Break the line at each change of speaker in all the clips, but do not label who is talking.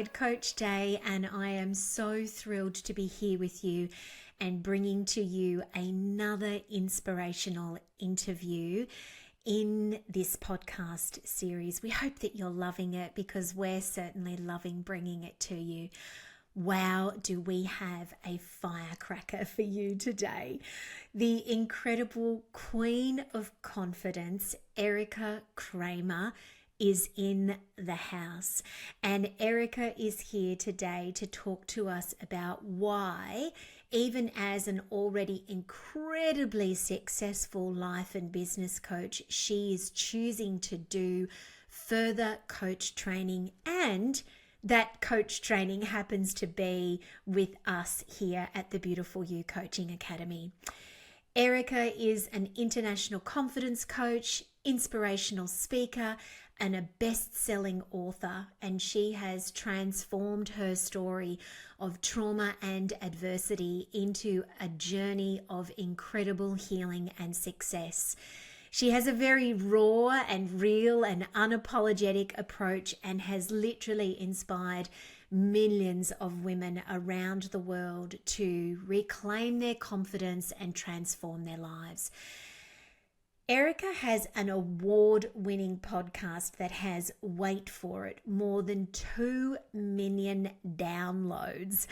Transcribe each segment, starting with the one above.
Inspired Coach Day, and I am so thrilled to be here with you and bringing to you another inspirational interview in this podcast series. We hope that you're loving it because we're certainly loving bringing it to you. Wow, do we have a firecracker for you today. The incredible Queen of Confidence, Erika Cramer, is in the house. And Erika is here today to talk to us about why, even as an already incredibly successful life and business coach, she is choosing to do further coach training, and that coach training happens to be with us here at the Beautiful You Coaching Academy. Erika is an international confidence coach, inspirational speaker, and a best-selling author, and she has transformed her story of trauma and adversity into a journey of incredible healing and success. She has a very raw and real and unapologetic approach and has literally inspired millions of women around the world to reclaim their confidence and transform their lives. Erika has an award-winning podcast that has, wait for it, more than 2 million downloads.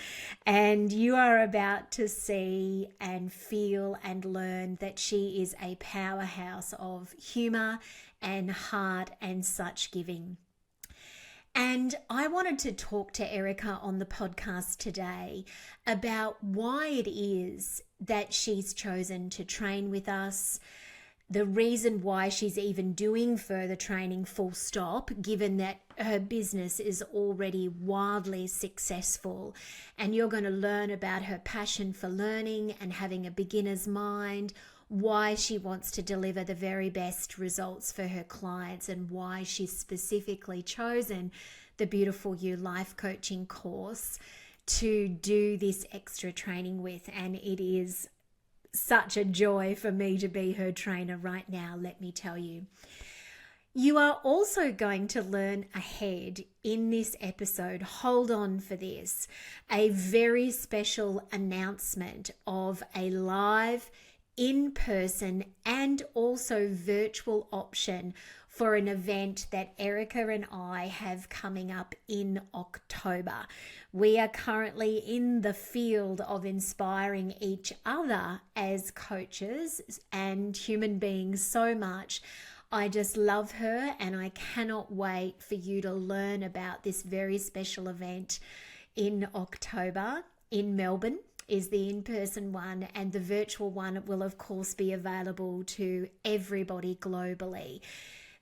And you are about to see and feel and learn that she is a powerhouse of humor and heart and such giving. And I wanted to talk to Erika on the podcast today about why it is that she's chosen to train with us, the reason why she's even doing further training full stop, given that her business is already wildly successful. And you're going to learn about her passion for learning and having a beginner's mind, why she wants to deliver the very best results for her clients, and why she's specifically chosen the Beautiful You Life Coaching course to do this extra training with. And it is such a joy for me to be her trainer right now, let me tell you. You are also going to learn ahead in this episode, hold on for this, a very special announcement of a live, in-person and also virtual option for an event that Erika and I have coming up in October. We are currently in the field of inspiring each other as coaches and human beings so much. I just love her, and I cannot wait for you to learn about this very special event in October in Melbourne. Is the in-person one, and the virtual one will of course be available to everybody globally.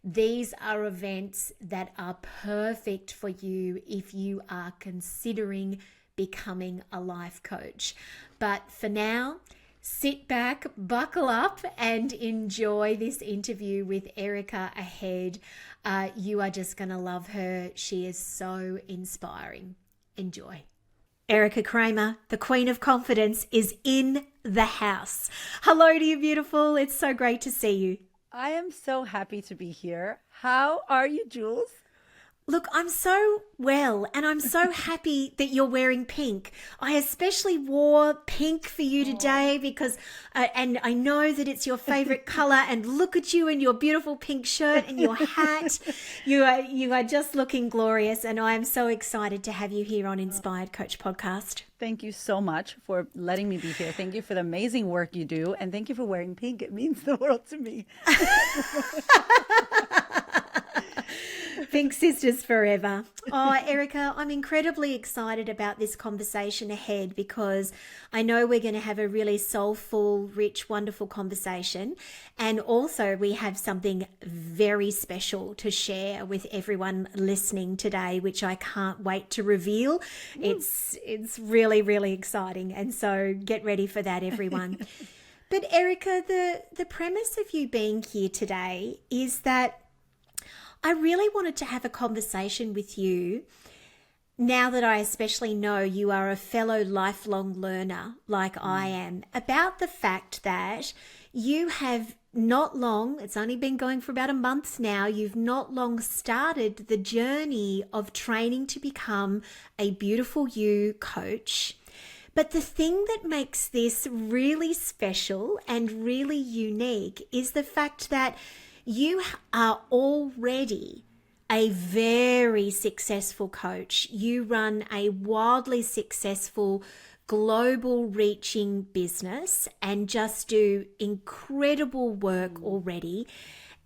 These are events that are perfect for you if you are considering becoming a life coach. But for now, sit back, buckle up, and enjoy this interview with Erika ahead. You are just going to love her. She is so inspiring. Enjoy. Erika Cramer, the Queen of Confidence, is in the house. Hello to you, beautiful. It's so great to see you.
I am so happy to be here. How are you, Jules?
Look, I'm so well, and I'm so happy that you're wearing pink. I especially wore pink for you today because, and I know that it's your favorite color, and look at you in your beautiful pink shirt and your hat. You are just looking glorious, and I am so excited to have you here on Inspired Coach Podcast.
Thank you so much for letting me be here. Thank you for the amazing work you do, and thank you for wearing pink. It means the world to me.
Pink sisters forever. Oh, Erika, I'm incredibly excited about this conversation ahead because I know we're going to have a really soulful, rich, wonderful conversation. And also we have something very special to share with everyone listening today, which I can't wait to reveal. It's really, really exciting. And so get ready for that, everyone. But Erika, the premise of you being here today is that I really wanted to have a conversation with you now that I especially know you are a fellow lifelong learner like I am, about the fact that you have not long, it's only been going for about a month now, you've not long started the journey of training to become a beautiful you coach. But the thing that makes this really special and really unique is the fact that you are already a very successful coach. You run a wildly successful global reaching business and just do incredible work already.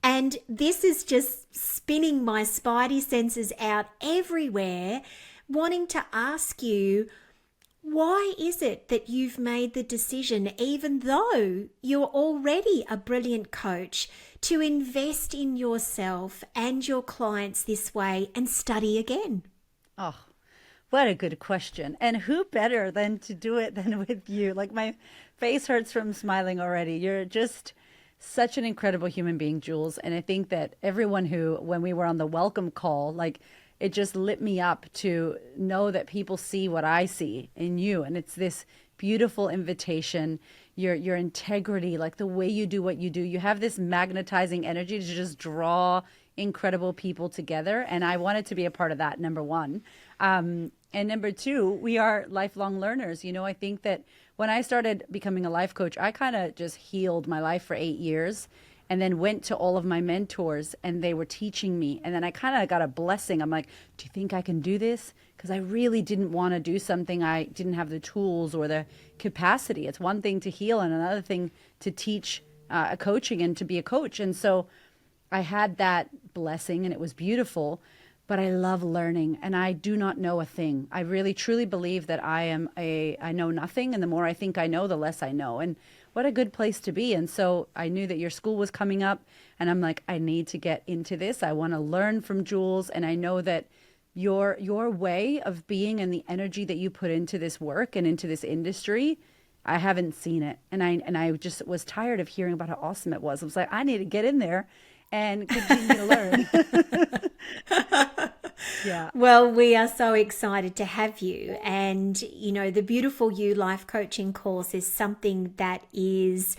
And this is just spinning my spidey senses out everywhere, wanting to ask you, why is it that you've made the decision, even though you're already a brilliant coach, to invest in yourself and your clients this way and study again?
Oh, what a good question. And who better than to do it than with you? Like my face hurts from smiling already. You're just such an incredible human being, Jules. And I think that everyone who, when we were on the welcome call, like it just lit me up to know that people see what I see in you. And it's this beautiful invitation, your integrity, like the way you do what you do. You have this magnetizing energy to just draw incredible people together. And I wanted to be a part of that, number one. And number two, we are lifelong learners. You know, I think that when I started becoming a life coach, I kind of just healed my life for 8 years and then went to all of my mentors and they were teaching me. And then I kind of got a blessing. I'm like, do you think I can do this? Because I really didn't want to do something I didn't have the tools or the capacity. It's one thing to heal and another thing to teach a coaching and to be a coach. And so I had that blessing and it was beautiful, but I love learning and I do not know a thing. I really truly believe that I know nothing, and the more I think I know, the less I know. And what a good place to be. And so I knew that your school was coming up and I'm like, I need to get into this. I want to learn from Jules. And I know that your way of being and the energy that you put into this work and into this industry, I haven't seen it. And I just was tired of hearing about how awesome it was. I was like, I need to get in there and continue to learn. Yeah.
Well, we are so excited to have you. And, you know, the Beautiful You Life Coaching course is something that is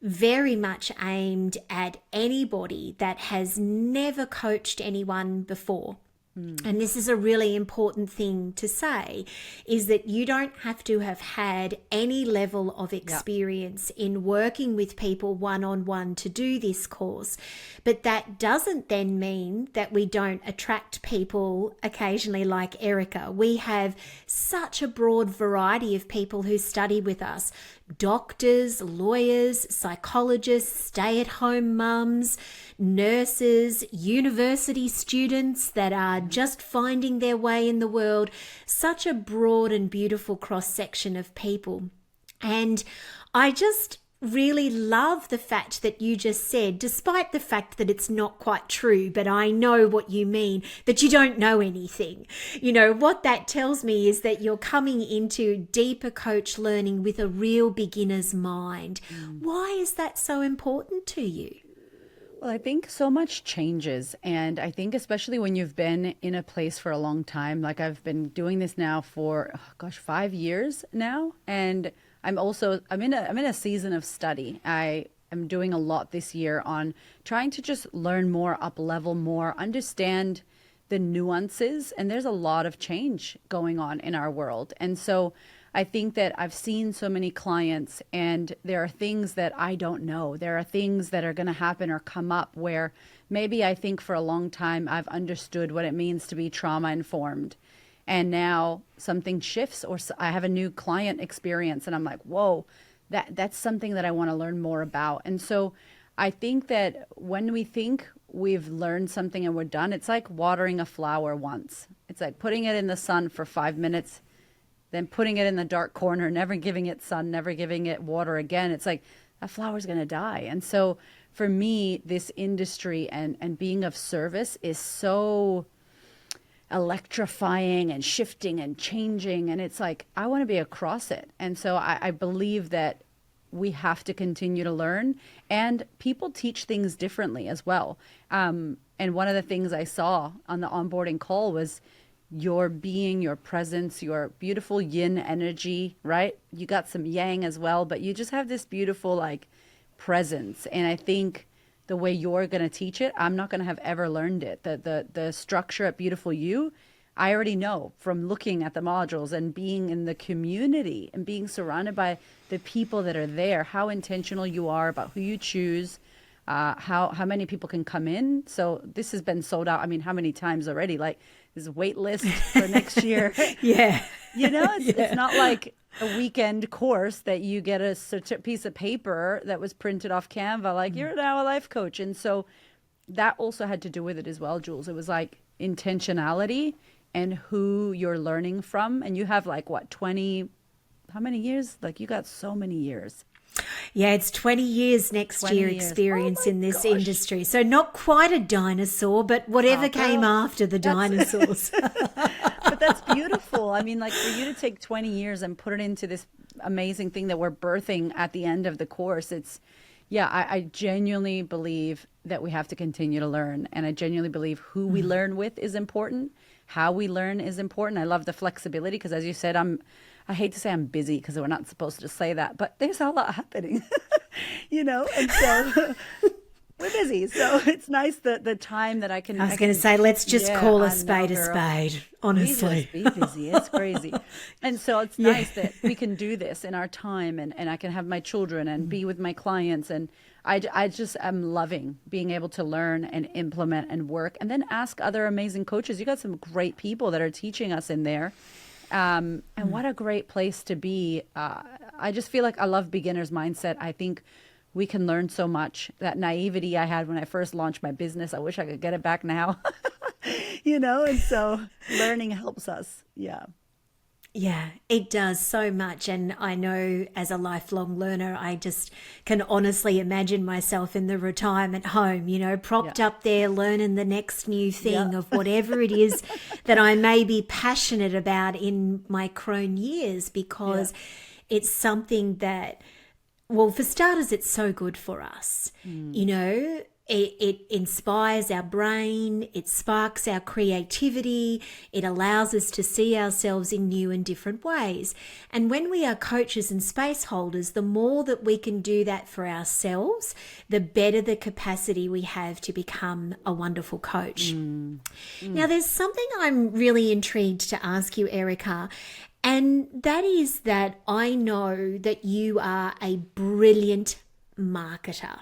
very much aimed at anybody that has never coached anyone before. And this is a really important thing to say, is that you don't have to have had any level of experience in working with people one-on-one to do this course. But that doesn't then mean that we don't attract people occasionally like Erika. We have such a broad variety of people who study with us. Doctors, lawyers, psychologists, stay-at-home mums, nurses, university students that are just finding their way in the world. Such a broad and beautiful cross-section of people. And I just really love the fact that you just said, despite the fact that it's not quite true, but I know what you mean, that you don't know anything. You know, what that tells me is that you're coming into deeper coach learning with a real beginner's mind. Why is that so important to you?
Well, I think so much changes. And I think especially when you've been in a place for a long time, like I've been doing this now for, 5 years now. And I'm in a season of study. I am doing a lot this year on trying to just learn more, up level more, understand the nuances. And there's a lot of change going on in our world. And so I think that I've seen so many clients and there are things that I don't know. There are things that are going to happen or come up where maybe I think for a long time I've understood what it means to be trauma informed. And now something shifts or I have a new client experience and I'm like, whoa, that's something that I want to learn more about. And so I think that when we think we've learned something and we're done, it's like watering a flower once. It's like putting it in the sun for 5 minutes, then putting it in the dark corner, never giving it sun, never giving it water again. It's like that flower's going to die. And so for me, this industry and being of service is so electrifying and shifting and changing. And it's like, I want to be across it. And so I believe that we have to continue to learn, and people teach things differently as well. And one of the things I saw on the onboarding call was your being, your presence, your beautiful yin energy, right? You got some yang as well, but you just have this beautiful like presence. And I think the way you're going to teach it, I'm not going to have ever learned it. The structure at Beautiful You, I already know from looking at the modules and being in the community and being surrounded by the people that are there, how intentional you are about who you choose, how many people can come in. So this has been sold out. I mean, how many times already? Like, there's a wait list for next year.
Yeah.
You know, it's not like a weekend course that you get a piece of paper that was printed off Canva, like you're now a life coach. And so that also had to do with it as well, Jules. It was like intentionality and who you're learning from. And you have like what, 20, how many years? Like you got so many years.
Yeah, it's 20 years next
20
year
years.
experience
Oh
in this
gosh.
industry. So not quite a dinosaur, but whatever came
girl,
after the dinosaurs.
But that's beautiful. I mean, like for you to take 20 years and put it into this amazing thing that we're birthing at the end of the course, it's, yeah, I genuinely believe that we have to continue to learn. And I genuinely believe who we learn with is important. How we learn is important. I love the flexibility because, as you said, I hate to say I'm busy because we're not supposed to say that, but there's a lot happening, you know, and so we're busy. So it's nice the time that I can.
I was going to say, let's just call a spade
girl.
a spade,
We
honestly.
just be busy. It's crazy. And so it's nice that we can do this in our time and I can have my children and be with my clients. And I just am loving being able to learn and implement and work and then ask other amazing coaches. You got some great people that are teaching us in there. And what a great place to be. I just feel like I love beginner's mindset. I think we can learn so much. That naivety I had when I first launched my business, I wish I could get it back now. You know, and so learning helps us. Yeah.
Yeah, it does so much. And I know as a lifelong learner, I just can honestly imagine myself in the retirement home, you know, propped up there learning the next new thing of whatever it is that I may be passionate about in my crone years, because it's something that, well, for starters, it's so good for us. You know, it inspires our brain, it sparks our creativity, it allows us to see ourselves in new and different ways. And when we are coaches and space holders, the more that we can do that for ourselves, the better the capacity we have to become a wonderful coach. Now, there's something I'm really intrigued to ask you, Erika, and that is that I know that you are a brilliant marketer.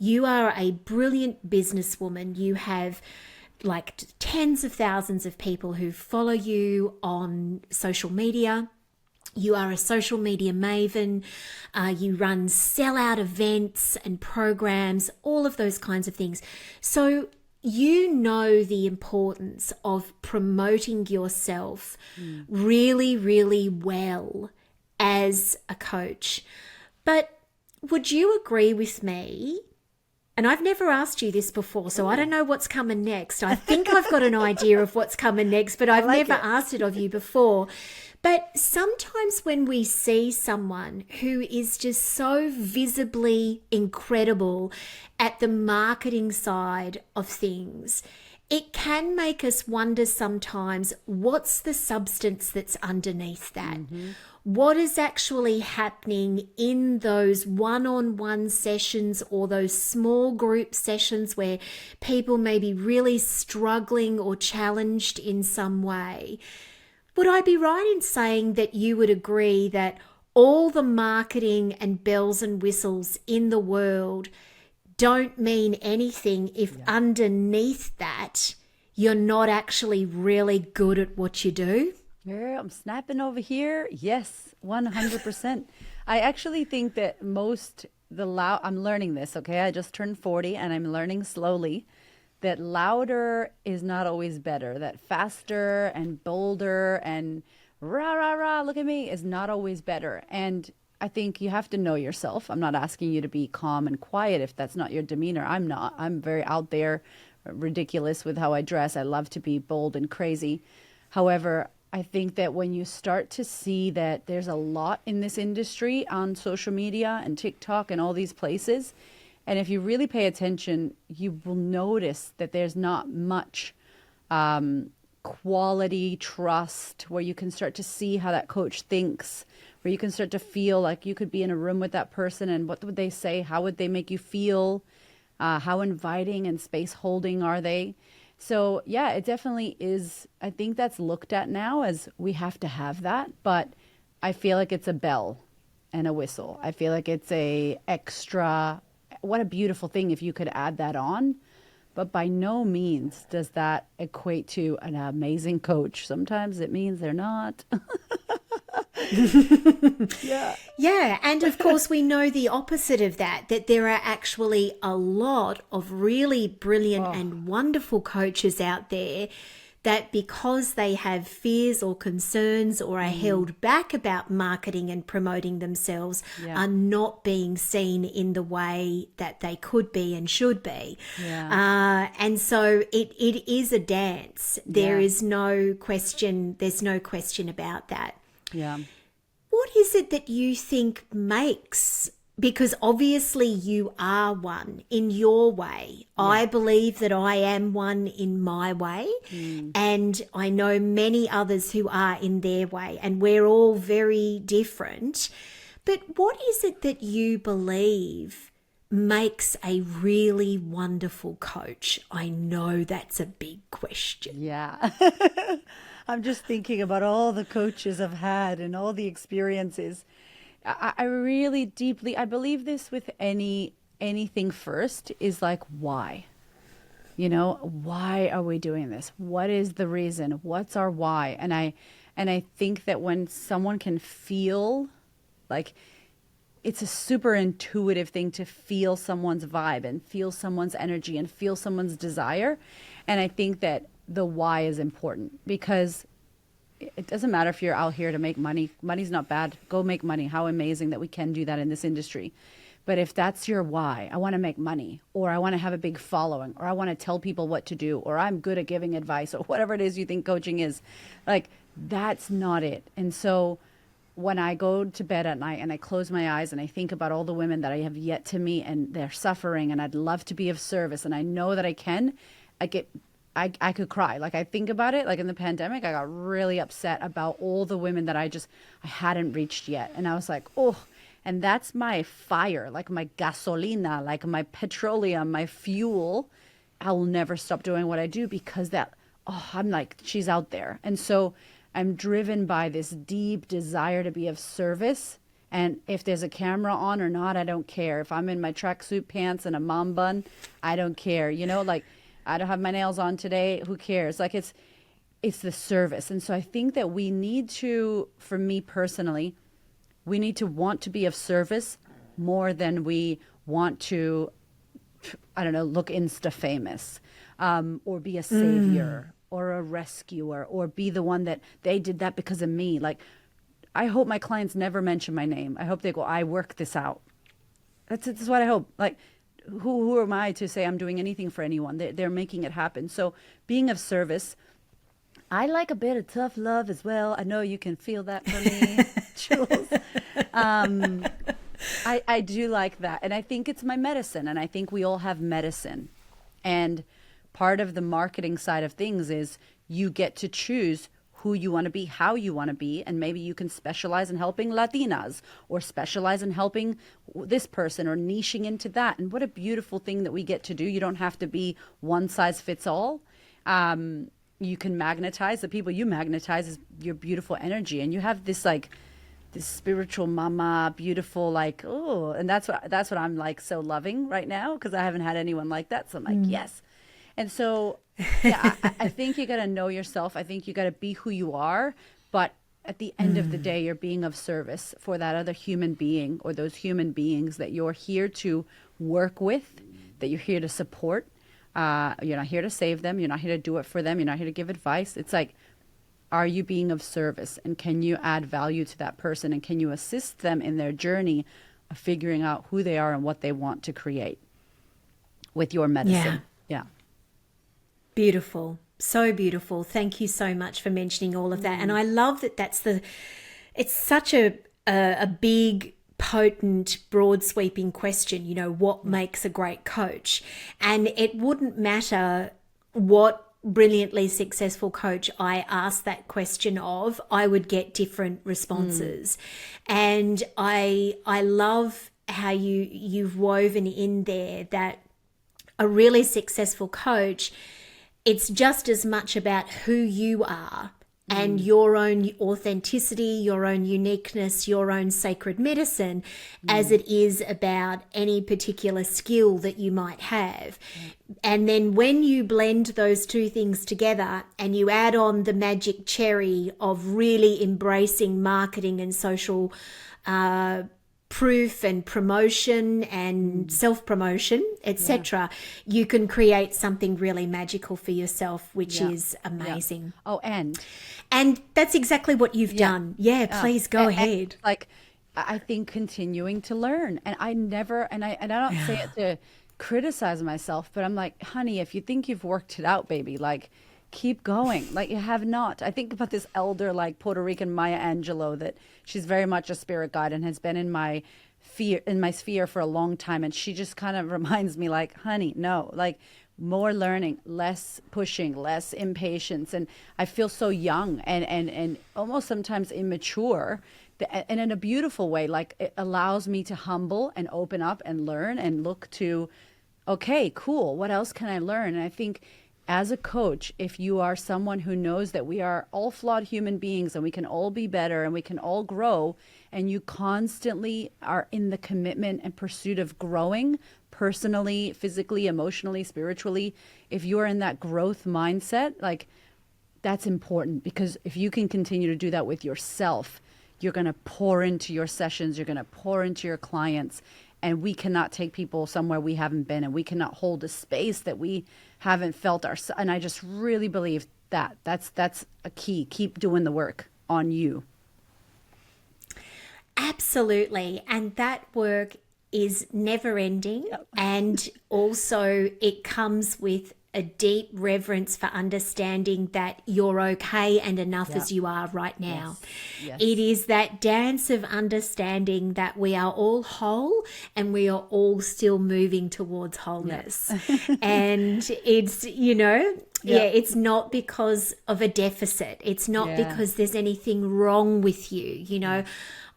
You are a brilliant businesswoman. You have like tens of thousands of people who follow you on social media. You are a social media maven. You run sellout events and programs, all of those kinds of things. So you know the importance of promoting yourself really, really well as a coach. But would you agree with me? And I've never asked you this before, so I don't know what's coming next. I think I've got an idea of what's coming next, but I've never asked it of you before. But sometimes when we see someone who is just so visibly incredible at the marketing side of things, it can make us wonder sometimes, what's the substance that's underneath that? What is actually happening in those one-on-one sessions or those small group sessions where people may be really struggling or challenged in some way? Would I be right in saying that you would agree that all the marketing and bells and whistles in the world don't mean anything if underneath that you're not actually really good at what you do?
Girl, I'm snapping over here. Yes, 100%. I actually think that I'm learning this, okay? I just turned 40 and I'm learning slowly that louder is not always better, that faster and bolder and rah, rah, rah, look at me is not always better. And I think you have to know yourself. I'm not asking you to be calm and quiet if that's not your demeanor. I'm not. I'm very out there, ridiculous with how I dress. I love to be bold and crazy. However, I think that when you start to see that there's a lot in this industry on social media and TikTok and all these places, and if you really pay attention, you will notice that there's not much quality trust, where you can start to see how that coach thinks, where you can start to feel like you could be in a room with that person and what would they say? How would they make you feel? How inviting and space holding are they? So yeah, it definitely is. I think that's looked at now as we have to have that, but I feel like it's a bell and a whistle. I feel like it's a extra, what a beautiful thing if you could add that on. But by no means does that equate to an amazing coach. Sometimes it means they're not. Yeah.
Yeah, and of course we know the opposite of that, that there are actually a lot of really brilliant and wonderful coaches out there that because they have fears or concerns or are held back about marketing and promoting themselves are not being seen in the way that they could be and should be. And so it is a dance. There is no question, there's no question about that.
Yeah.
What is it that you think makes, because obviously you are one in your way. I believe that I am one in my way, and I know many others who are in their way, and we're all very different. But what is it that you believe makes a really wonderful coach? I know that's a big question.
Yeah. I'm just thinking about all the coaches I've had and all the experiences. I really deeply, I believe this with anything first is like, why? You know, why are we doing this? What is the reason? What's our why? And I think that when someone can feel like, it's a super intuitive thing to feel someone's vibe and feel someone's energy and feel someone's desire. And I think that the why is important, because it doesn't matter if you're out here to make money. Money's not bad. Go make money. How amazing that we can do that in this industry. But if that's your why, I want to make money, or I want to have a big following, or I want to tell people what to do, or I'm good at giving advice, or whatever it is you think coaching is, like, that's not it. And so when I go to bed at night and I close my eyes and I think about all the women that I have yet to meet and they're suffering and I'd love to be of service and I know that I can, I could cry. Like, I think about it, like in the pandemic, I got really upset about all the women that I hadn't reached yet. And I was like, oh, and that's my fire, like my gasolina, like my petroleum, my fuel. I will never stop doing what I do because I'm like, she's out there. And so I'm driven by this deep desire to be of service. And if there's a camera on or not, I don't care. If I'm in my tracksuit pants and a mom bun, I don't care. You know, like, I don't have my nails on today. Who cares? Like, it's the service. And so I think that we need to, for me personally, we need to want to be of service more than we want to, I don't know, look Insta famous, or be a savior or a rescuer, or be the one that they did that because of me. Like, I hope my clients never mention my name. I hope they go, I worked this out. That's what I hope. Like, who am I to say I'm doing anything for anyone? They're making it happen. So being of service, I like a bit of tough love as well. I know you can feel that for me, Jules. I do like that. And I think it's my medicine. And I think we all have medicine. And part of the marketing side of things is you get to choose who you want to be, how you want to be, and maybe you can specialize in helping Latinas or specialize in helping this person or niching into that. And what a beautiful thing that we get to do. You don't have to be one size fits all. You can magnetize. The people you magnetize is your beautiful energy, and you have this like this spiritual mama, beautiful, like, oh, and that's what I'm like so loving right now, because I haven't had anyone like that. So I'm like, yes. And so, yeah, I think you got to know yourself. I think you got to be who you are. But at the end of the day, you're being of service for that other human being or those human beings that you're here to work with, that you're here to support. You're not here to save them. You're not here to do it for them. You're not here to give advice. It's like, are you being of service? And can you add value to that person? And can you assist them in their journey of figuring out who they are and what they want to create with your medicine? Yeah.
Beautiful. So beautiful. Thank you so much for mentioning all of that. And I love that it's such a big, potent, broad sweeping question, what makes a great coach? And it wouldn't matter what brilliantly successful coach I asked that question of, I would get different responses. And I love how you've woven in there that a really successful coach, it's just as much about who you are and your own authenticity, your own uniqueness, your own sacred medicine, as it is about any particular skill that you might have. And then when you blend those two things together and you add on the magic cherry of really embracing marketing and social proof and promotion and self-promotion, etc., you can create something really magical for yourself, which is amazing.
Oh,
and that's exactly what you've done. Please go ahead.
Like, I think continuing to learn, and I never, and I don't say it to criticize myself, but I'm like, honey, if you think you've worked it out, baby, like, keep going. Like, you have not. I think about this elder, like Puerto Rican Maya Angelou, that she's very much a spirit guide and has been in my sphere for a long time, and she just kind of reminds me, like, honey, no, like, more learning, less pushing, less impatience. And I feel so young and almost sometimes immature, and in a beautiful way. Like, it allows me to humble and open up and learn and look to, okay, cool, what else can I learn? And I think as a coach, if you are someone who knows that we are all flawed human beings and we can all be better and we can all grow, and you constantly are in the commitment and pursuit of growing personally, physically, emotionally, spiritually, if you're in that growth mindset, like, that's important, because if you can continue to do that with yourself, you're going to pour into your sessions, you're going to pour into your clients, and we cannot take people somewhere we haven't been, and we cannot hold a space that we haven't felt ourselves. And I just really believe that that's a key. Keep doing the work on you.
Absolutely. And that work is never ending. And also it comes with a deep reverence for understanding that you're okay and enough as you are right now.
Yes.
It is that dance of understanding that we are all whole and we are all still moving towards wholeness. And it's, it's not because of a deficit. It's not because there's anything wrong with you,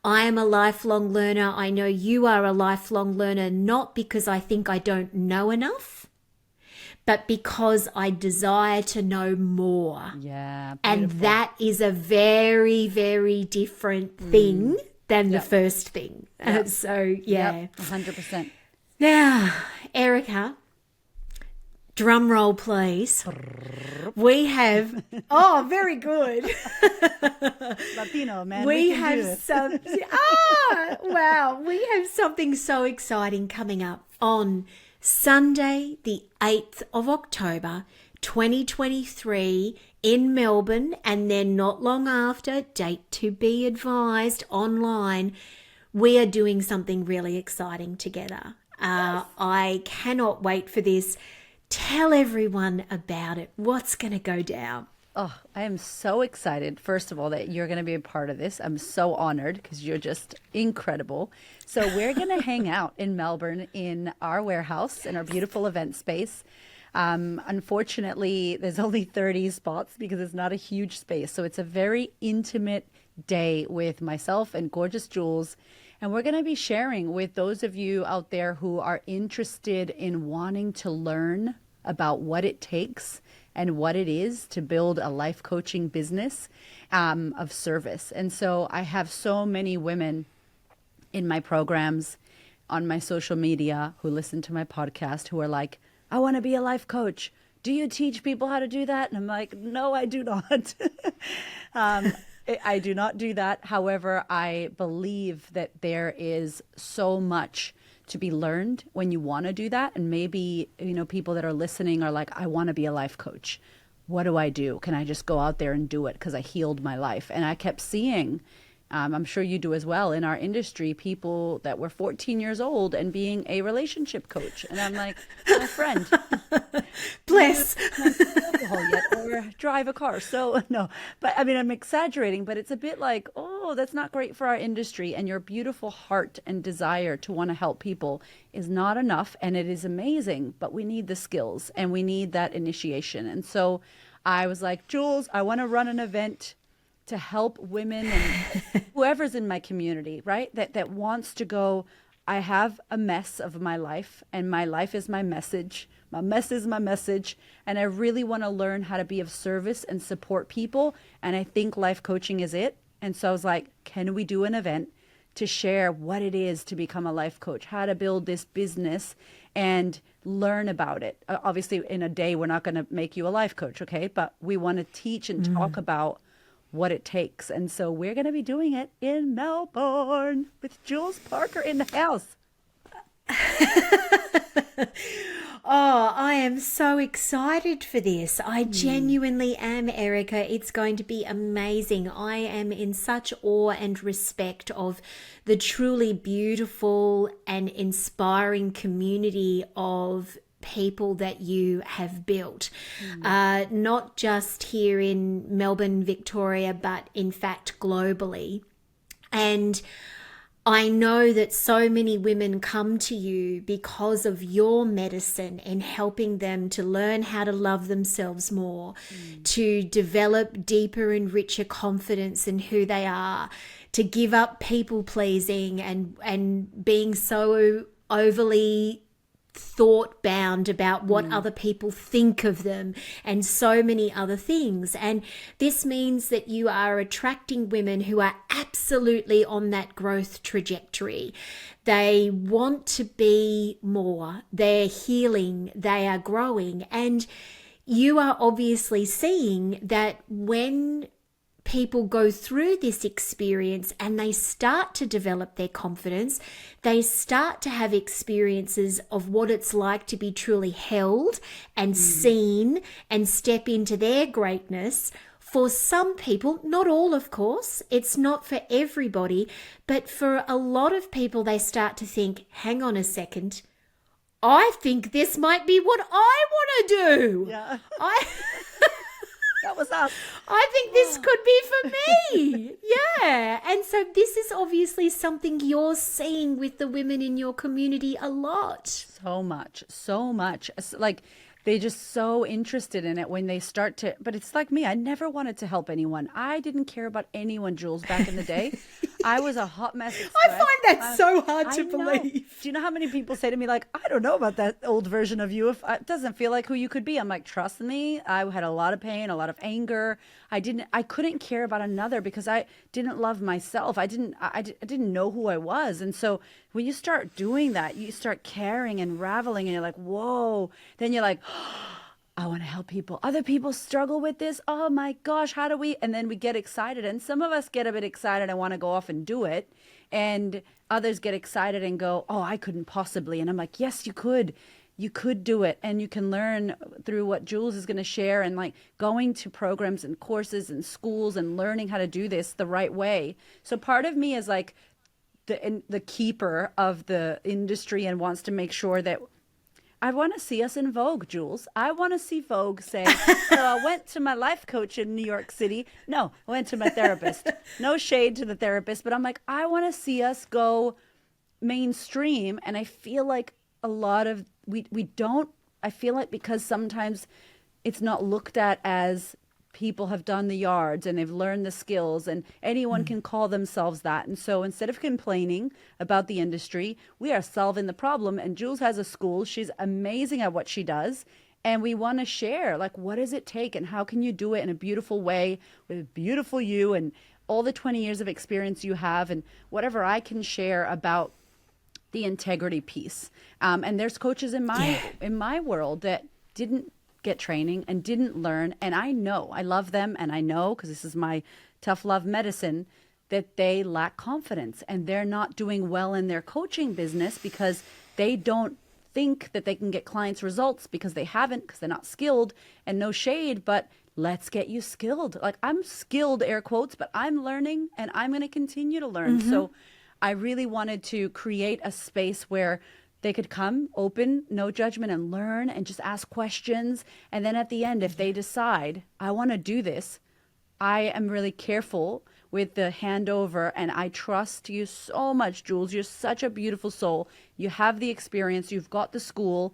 I am a lifelong learner. I know you are a lifelong learner, not because I think I don't know enough, but because I desire to know more.
Yeah.
And that is a very, very different thing than the first thing. So,
100%.
Now, Erika, drum roll, please. We have, very good.
Latino, man.
We have some, we have something so exciting coming up on Sunday, the 8th of October, 2023 in Melbourne, and then not long after, date to be advised, online, we are doing something really exciting together. I cannot wait for this. Tell everyone about it. What's going to go down?
Oh, I am so excited, first of all, that you're going to be a part of this. I'm so honored because you're just incredible. So we're going to hang out in Melbourne in our warehouse, in our beautiful event space. Unfortunately, there's only 30 spots because it's not a huge space. So it's a very intimate day with myself and gorgeous Jules. And we're going to be sharing with those of you out there who are interested in wanting to learn about what it takes and what it is to build a life coaching business of service. And so I have so many women in my programs, on my social media, who listen to my podcast, who are like, I want to be a life coach. Do you teach people how to do that? And I'm like, no, I do not. I do not do that. However, I believe that there is so much to be learned when you want to do that. And maybe, people that are listening are like, I want to be a life coach. What do I do? Can I just go out there and do it? Because I healed my life. And I kept seeing I'm sure you do as well in our industry, people that were 14 years old and being a relationship coach. And I'm like, my friend, you
Bless.
can't drink alcohol yet or drive a car. So no, but I mean, I'm exaggerating, but it's a bit like, oh, that's not great for our industry. And your beautiful heart and desire to want to help people is not enough. And it is amazing, but we need the skills and we need that initiation. And so I was like, Jules, I want to run an event to help women and whoever's in my community, right? That wants to go, I have a mess of my life and my life is my message. My mess is my message. And I really want to learn how to be of service and support people. And I think life coaching is it. And so I was like, can we do an event to share what it is to become a life coach, how to build this business and learn about it? Obviously, in a day, we're not going to make you a life coach, okay? But we want to teach and talk about what it takes. And so we're going to be doing it in Melbourne with Jules Parker in the house.
Oh, I am so excited for this. I genuinely am, Erica. It's going to be amazing. I am in such awe and respect of the truly beautiful and inspiring community of people that you have built, not just here in Melbourne, Victoria, but in fact globally. And I know that so many women come to you because of your medicine and helping them to learn how to love themselves more, to develop deeper and richer confidence in who they are, to give up people pleasing and being so overly thought bound about what other people think of them and so many other things. And this means that you are attracting women who are absolutely on that growth trajectory. They want to be more, they're healing, they are growing. And you are obviously seeing that when people go through this experience and they start to develop their confidence, they start to have experiences of what it's like to be truly held and seen and step into their greatness. For some people, not all, of course, it's not for everybody, but for a lot of people, they start to think, hang on a second, I think this might be what I want to do.
Yeah.
I
That was us.
I think this could be for me. Yeah. And so this is obviously something you're seeing with the women in your community a lot.
So much, so much. It's like they just so interested in it when they start to, but it's like me. I never wanted to help anyone. I didn't care about anyone, Jules, back in the day. I was a hot mess.
I find that so hard to believe.
Do you know how many people say to me, like, I don't know about that old version of you. If it doesn't feel like who you could be. I'm like, trust me. I had a lot of pain, a lot of anger. I couldn't care about another because I didn't love myself. I didn't know who I was. And so when you start doing that, you start caring and raveling and you're like, whoa. Then you're like, I want to help people. Other people struggle with this. Oh my gosh, how do we? And then we get excited. And some of us get a bit excited and want to go off and do it. And others get excited and go, oh, I couldn't possibly. And I'm like, yes, you could. You could do it. And you can learn through what Jules is going to share and like going to programs and courses and schools and learning how to do this the right way. So part of me is like the keeper of the industry and wants to make sure that I want to see us in Vogue, Jules. I want to see Vogue say, so I went to my life coach in New York City. No, I went to my therapist. No shade to the therapist, but I'm like, I want to see us go mainstream. And I feel like a lot of, we don't, I feel like because sometimes it's not looked at as people have done the yards and they've learned the skills and anyone can call themselves that. And so instead of complaining about the industry, we are solving the problem. And Jules has a school. She's amazing at what she does. And we want to share, like, what does it take and how can you do it in a beautiful way with beautiful you and all the 20 years of experience you have and whatever I can share about the integrity piece. And there's coaches in my world that didn't get training and didn't learn. And I know, I love them. And I know, because this is my tough love medicine, that they lack confidence and they're not doing well in their coaching business because they don't think that they can get clients results because they haven't, because they're not skilled. And no shade, but let's get you skilled. Like, I'm skilled, air quotes, but I'm learning and I'm going to continue to learn. So I really wanted to create a space where they could come open, no judgment, and learn and just ask questions. And then at the end, if they decide, I want to do this, I am really careful with the handover, and I trust you so much, Jules. You're such a beautiful soul. You have the experience, you've got the school,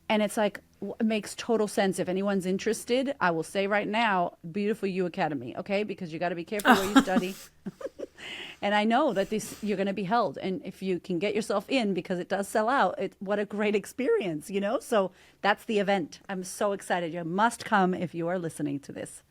and it's like, it makes total sense. If anyone's interested, I will say right now, Beautiful You Academy, okay? Because you got to be careful where you study. And I know that you're going to be held. And if you can get yourself in, because it does sell out, what a great experience, you know? So that's the event. I'm so excited. You must come if you are listening to this.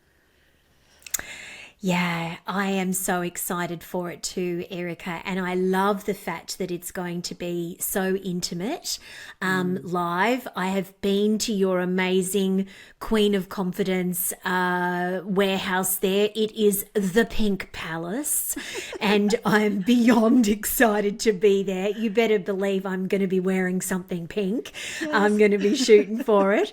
Yeah, I am so excited for it too, Erika. And I love the fact that it's going to be so intimate, live. I have been to your amazing Queen of Confidence warehouse there. It is the Pink Palace, and I'm beyond excited to be there. You better believe I'm going to be wearing something pink. Yes. I'm going to be shooting for it.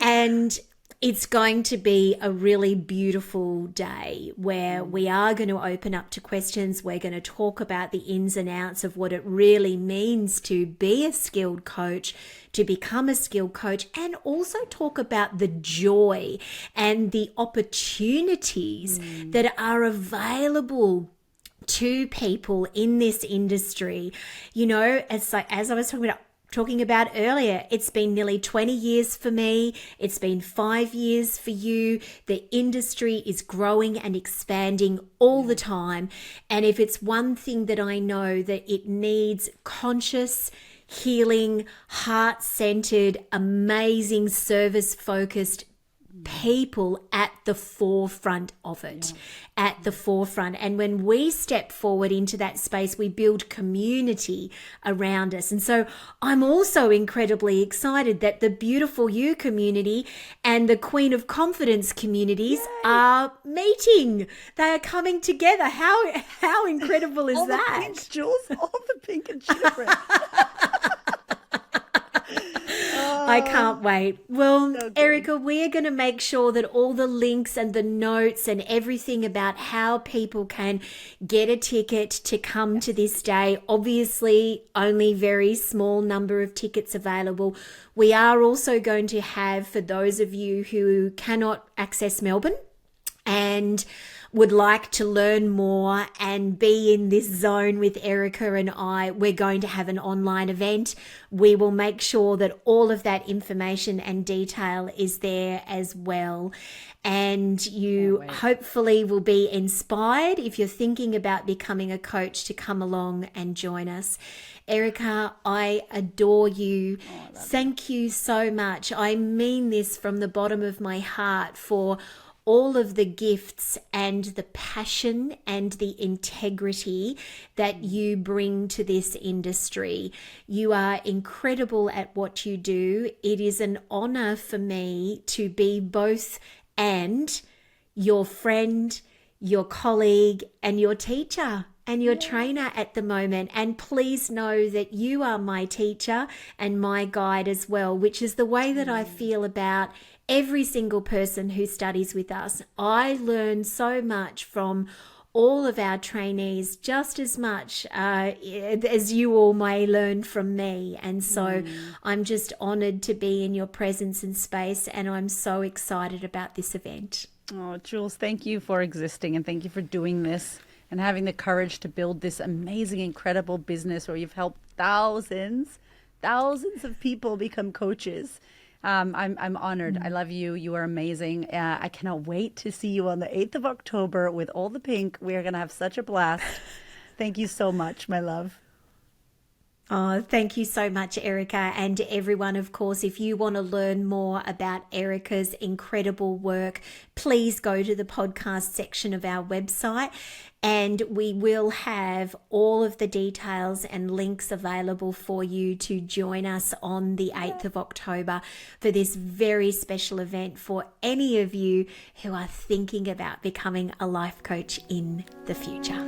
And it's going to be a really beautiful day where we are going to open up to questions. We're going to talk about the ins and outs of what it really means to be a skilled coach, to become a skilled coach, and also talk about the joy and the opportunities that are available to people in this industry. You know, as I was talking about earlier, it's been nearly 20 years for me. It's been 5 years for you. The industry is growing and expanding all the time. And if it's one thing that I know, that it needs conscious, healing, heart-centered, amazing, service-focused people at the forefront of it, at the forefront. And when we step forward into that space, we build community around us. And so I'm also incredibly excited that the Beautiful You community and the Queen of Confidence communities are meeting. They are coming together. How incredible is
all
that?
The pink, Jules, all the pink and gingerbread.
I can't wait. Well,
So good.
Erika, we are going to make sure that all the links and the notes and everything about how people can get a ticket to come to this day, obviously only very small number of tickets available. We are also going to have, for those of you who cannot access Melbourne and would like to learn more and be in this zone with Erika and I, we're going to have an online event. We will make sure that all of that information and detail is there as well. And you hopefully will be inspired, if you're thinking about becoming a coach, to come along and join us. Erika, I adore you. Thank you so much. I mean this from the bottom of my heart, for all of the gifts and the passion and the integrity that you bring to this industry. You are incredible at what you do. It is an honor for me to be both and your friend, your colleague, and your teacher and your trainer at the moment. And please know that you are my teacher and my guide as well, which is the way that I feel about every single person who studies with us. I learn so much from all of our trainees, just as much as you all may learn from me. And so I'm just honored to be in your presence and space, and I'm so excited about this event.
Oh, Jules, thank you for existing, and thank you for doing this and having the courage to build this amazing, incredible business where you've helped thousands of people become coaches. I'm honored. I love you. You are amazing. I cannot wait to see you on the 8th of October with all the pink. We are going to have such a blast. Thank you so much, my love.
Oh, thank you so much, Erika. And everyone, of course, if you want to learn more about Erika's incredible work, please go to the podcast section of our website, and we will have all of the details and links available for you to join us on the 8th of October for this very special event for any of you who are thinking about becoming a life coach in the future.